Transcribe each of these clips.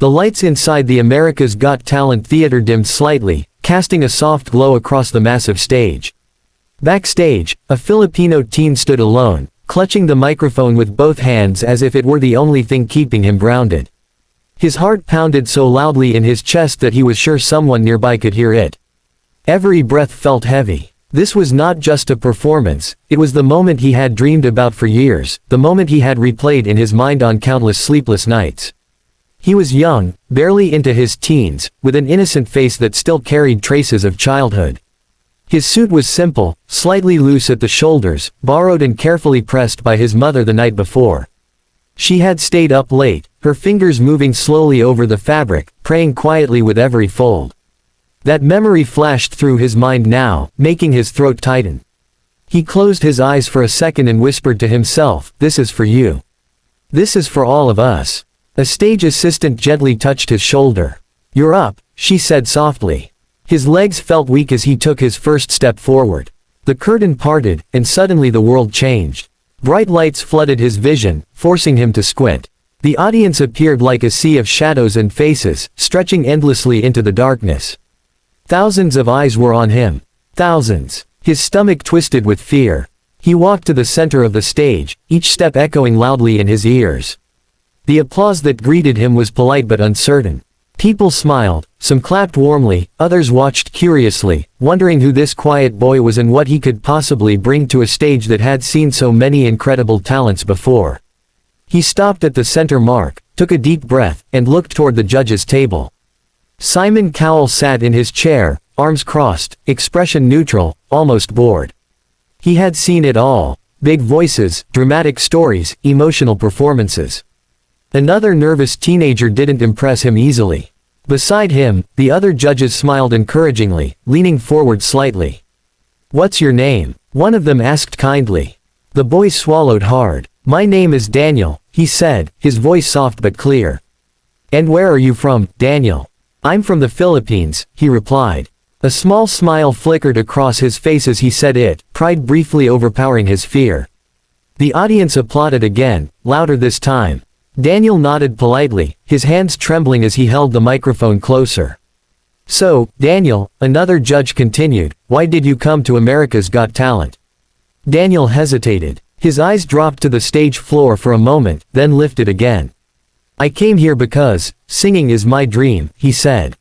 The lights inside the America's Got Talent theater dimmed slightly, casting a soft glow across the massive stage. Backstage, a Filipino teen stood alone, clutching the microphone with both hands as if it were the only thing keeping him grounded. His heart pounded so loudly in his chest that he was sure someone nearby could hear it. Every breath felt heavy. This was not just a performance, it was the moment he had dreamed about for years, the moment he had replayed in his mind on countless sleepless nights. He was young, barely into his teens, with an innocent face that still carried traces of childhood. His suit was simple, slightly loose at the shoulders, borrowed and carefully pressed by his mother the night before. She had stayed up late, her fingers moving slowly over the fabric, praying quietly with every fold. That memory flashed through his mind now, making his throat tighten. He closed his eyes for a second and whispered to himself, "This is for you. This is for all of us." A stage assistant gently touched his shoulder. "You're up," she said softly. His legs felt weak as he took his first step forward. The curtain parted, and suddenly the world changed. Bright lights flooded his vision, forcing him to squint. The audience appeared like a sea of shadows and faces, stretching endlessly into the darkness. Thousands of eyes were on him. Thousands. His stomach twisted with fear. He walked to the center of the stage, each step echoing loudly in his ears. The applause that greeted him was polite but uncertain. People smiled, some clapped warmly, others watched curiously, wondering who this quiet boy was and what he could possibly bring to a stage that had seen so many incredible talents before. He stopped at the center mark, took a deep breath, and looked toward the judges' table. Simon Cowell sat in his chair, arms crossed, expression neutral, almost bored. He had seen it all: big voices, dramatic stories, emotional performances. Another nervous teenager didn't impress him easily. Beside him, the other judges smiled encouragingly, leaning forward slightly. "What's your name?" one of them asked kindly. The boy swallowed hard. "My name is Daniel," he said, his voice soft but clear. "And where are you from, Daniel?" "I'm from the Philippines," he replied. A small smile flickered across his face as he said it, pride briefly overpowering his fear. The audience applauded again, louder this time. Daniel nodded politely, his hands trembling as he held the microphone closer. "So, Daniel," another judge continued, "why did you come to America's Got Talent?" Daniel hesitated. His eyes dropped to the stage floor for a moment, then lifted again. "I came here because singing is my dream," he said.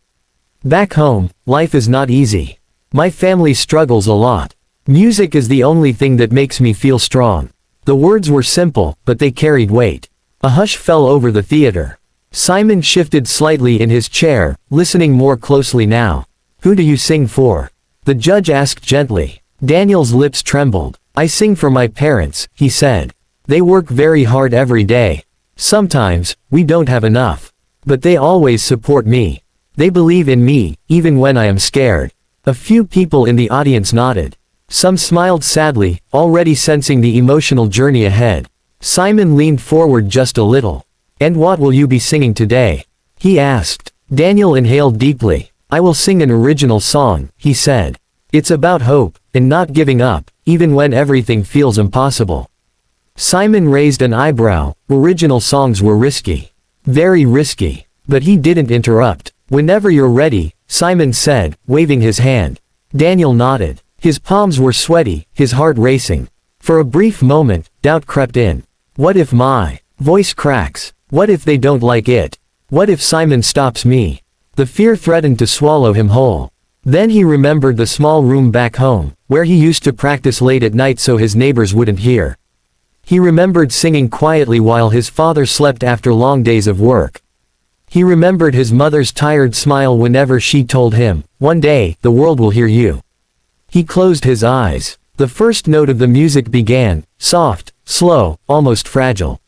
"Back home, life is not easy. My family struggles a lot. Music is the only thing that makes me feel strong." The words were simple, but they carried weight. A hush fell over the theater. Simon shifted slightly in his chair, listening more closely now. "Who do you sing for?" the judge asked gently. Daniel's lips trembled. "I sing for my parents," he said. "They work very hard every day. Sometimes, we don't have enough. But they always support me. They believe in me, even when I am scared." A few people in the audience nodded. Some smiled sadly, already sensing the emotional journey ahead. Simon leaned forward just a little. "And what will you be singing today?" he asked. Daniel inhaled deeply. "I will sing an original song," he said. "It's about hope, and not giving up, even when everything feels impossible." Simon raised an eyebrow. Original songs were risky. Very risky. But he didn't interrupt. "Whenever you're ready," Simon said, waving his hand. Daniel nodded. His palms were sweaty, his heart racing. For a brief moment, doubt crept in. What if my voice cracks? What if they don't like it? What if Simon stops me? The fear threatened to swallow him whole. Then he remembered the small room back home, where he used to practice late at night so his neighbors wouldn't hear. He remembered singing quietly while his father slept after long days of work. He remembered his mother's tired smile whenever she told him, "One day, the world will hear you." He closed his eyes. The first note of the music began, soft, slow, almost fragile.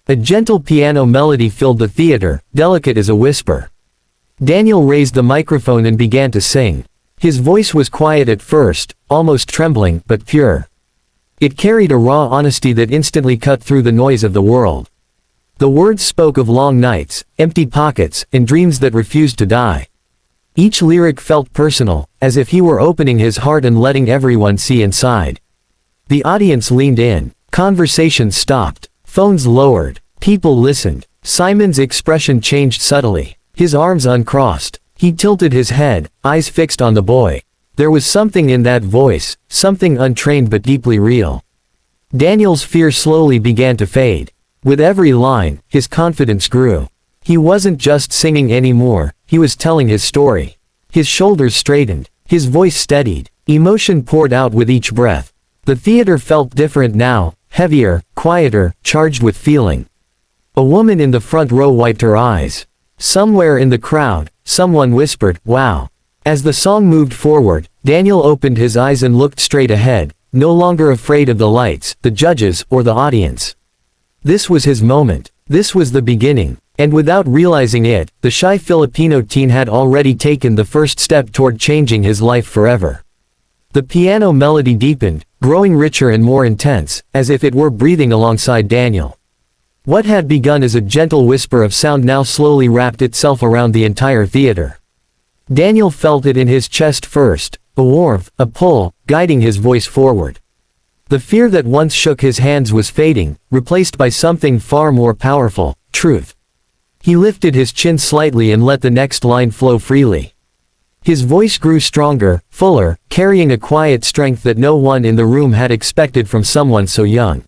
A gentle piano melody filled the theater, delicate as a whisper. Daniel raised the microphone and began to sing. His voice was quiet at first, almost trembling, but pure. It carried a raw honesty that instantly cut through the noise of the world. The words spoke of long nights, empty pockets, and dreams that refused to die. Each lyric felt personal, as if he were opening his heart and letting everyone see inside. The audience leaned in. Conversations stopped. Phones lowered. People listened. Simon's expression changed subtly. His arms uncrossed. He tilted his head, eyes fixed on the boy. There was something in that voice, something untrained but deeply real. Daniel's fear slowly began to fade. With every line, his confidence grew. He wasn't just singing anymore, he was telling his story. His shoulders straightened, his voice steadied, emotion poured out with each breath. The theater felt different now, heavier, quieter, charged with feeling. A woman in the front row wiped her eyes. Somewhere in the crowd, someone whispered, "Wow." As the song moved forward, Daniel opened his eyes and looked straight ahead, no longer afraid of the lights, the judges, or the audience. This was his moment. This was the beginning. And without realizing it, the shy Filipino teen had already taken the first step toward changing his life forever. The piano melody deepened, growing richer and more intense, as if it were breathing alongside Daniel. What had begun as a gentle whisper of sound now slowly wrapped itself around the entire theater. Daniel felt it in his chest first, a warmth, a pull, guiding his voice forward. The fear that once shook his hands was fading, replaced by something far more powerful, truth. He lifted his chin slightly and let the next line flow freely. His voice grew stronger, fuller, carrying a quiet strength that no one in the room had expected from someone so young.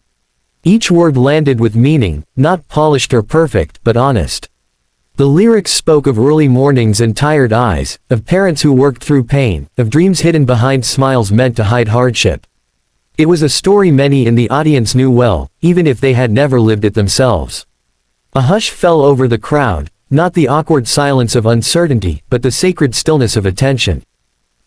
Each word landed with meaning, not polished or perfect, but honest. The lyrics spoke of early mornings and tired eyes, of parents who worked through pain, of dreams hidden behind smiles meant to hide hardship. It was a story many in the audience knew well, even if they had never lived it themselves. A hush fell over the crowd, not the awkward silence of uncertainty, but the sacred stillness of attention.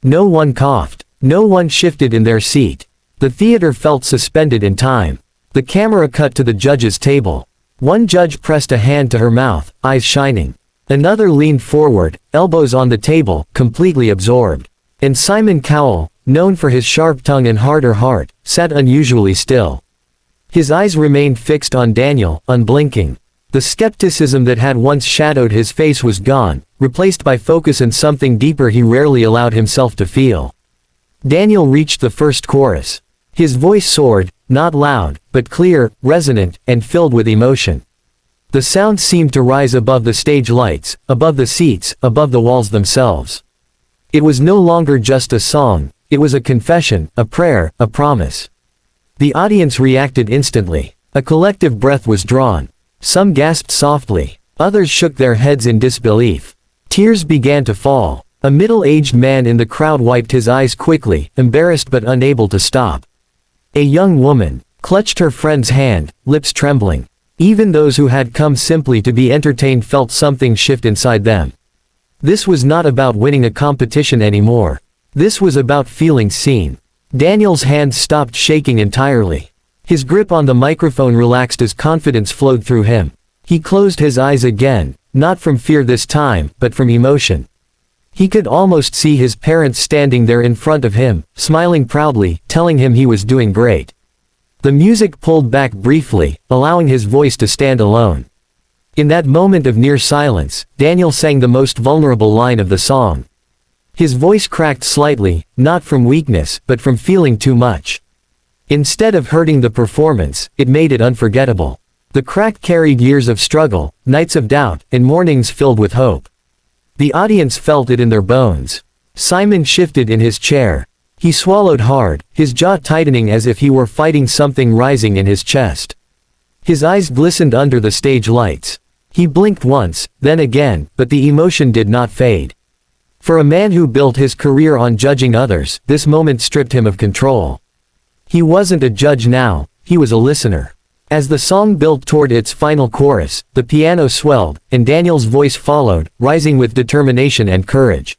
No one coughed. No one shifted in their seat. The theater felt suspended in time. The camera cut to the judge's table. One judge pressed a hand to her mouth, eyes shining. Another leaned forward, elbows on the table, completely absorbed. And Simon Cowell, known for his sharp tongue and harder heart, sat unusually still. His eyes remained fixed on Daniel, unblinking. The skepticism that had once shadowed his face was gone, replaced by focus and something deeper he rarely allowed himself to feel. Daniel reached the first chorus. His voice soared, not loud, but clear, resonant, and filled with emotion. The sound seemed to rise above the stage lights, above the seats, above the walls themselves. It was no longer just a song, it was a confession, a prayer, a promise. The audience reacted instantly. A collective breath was drawn. Some gasped softly. Others shook their heads in disbelief. Tears began to fall. A middle-aged man in the crowd wiped his eyes quickly, embarrassed but unable to stop. A young woman clutched her friend's hand, lips trembling. Even those who had come simply to be entertained felt something shift inside them. This was not about winning a competition anymore. This was about feeling seen. Daniel's hands stopped shaking entirely. His grip on the microphone relaxed as confidence flowed through him. He closed his eyes again, not from fear this time, but from emotion. He could almost see his parents standing there in front of him, smiling proudly, telling him he was doing great. The music pulled back briefly, allowing his voice to stand alone. In that moment of near silence, Daniel sang the most vulnerable line of the song. His voice cracked slightly, not from weakness, but from feeling too much. Instead of hurting the performance, it made it unforgettable. The crack carried years of struggle, nights of doubt, and mornings filled with hope. The audience felt it in their bones. Simon shifted in his chair. He swallowed hard, his jaw tightening as if he were fighting something rising in his chest. His eyes glistened under the stage lights. He blinked once, then again, but the emotion did not fade. For a man who built his career on judging others, this moment stripped him of control. He wasn't a judge now, he was a listener. As the song built toward its final chorus, the piano swelled, and Daniel's voice followed, rising with determination and courage.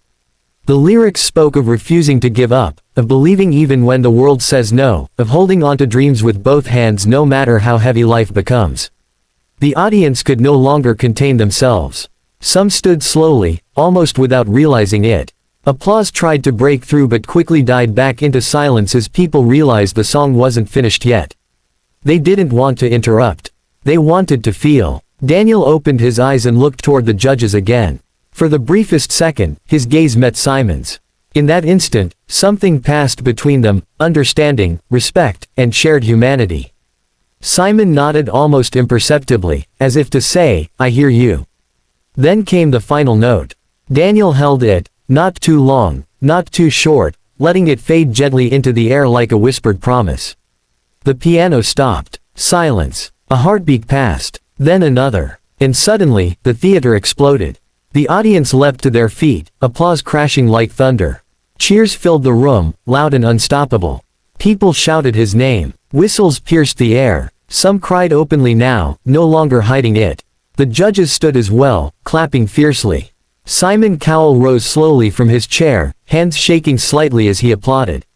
The lyrics spoke of refusing to give up, of believing even when the world says no, of holding on to dreams with both hands no matter how heavy life becomes. The audience could no longer contain themselves. Some stood slowly, almost without realizing it. Applause tried to break through but quickly died back into silence as people realized the song wasn't finished yet. They didn't want to interrupt. They wanted to feel. Daniel opened his eyes and looked toward the judges again. For the briefest second, his gaze met Simon's. In that instant, something passed between them, understanding, respect, and shared humanity. Simon nodded almost imperceptibly, as if to say, "I hear you." Then came the final note. Daniel held it, not too long, not too short, letting it fade gently into the air like a whispered promise. The piano stopped. Silence. A heartbeat passed. Then another. And suddenly, the theater exploded. The audience leapt to their feet, applause crashing like thunder. Cheers filled the room, loud and unstoppable. People shouted his name. Whistles pierced the air. Some cried openly now, no longer hiding it. The judges stood as well, clapping fiercely. Simon Cowell rose slowly from his chair, hands shaking slightly as he applauded.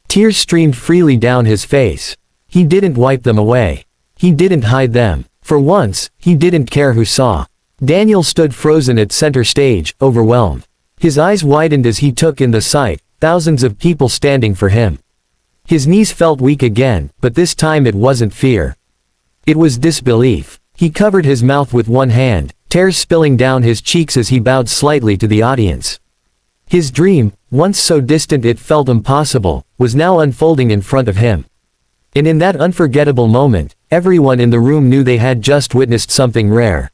Tears streamed freely down his face. He didn't wipe them away. He didn't hide them. For once, he didn't care who saw. Daniel stood frozen at center stage, overwhelmed. His eyes widened as he took in the sight, thousands of people standing for him. His knees felt weak again, but this time it wasn't fear. It was disbelief. He covered his mouth with one hand, tears spilling down his cheeks as he bowed slightly to the audience. His dream, once so distant it felt impossible, was now unfolding in front of him. And in that unforgettable moment, everyone in the room knew they had just witnessed something rare.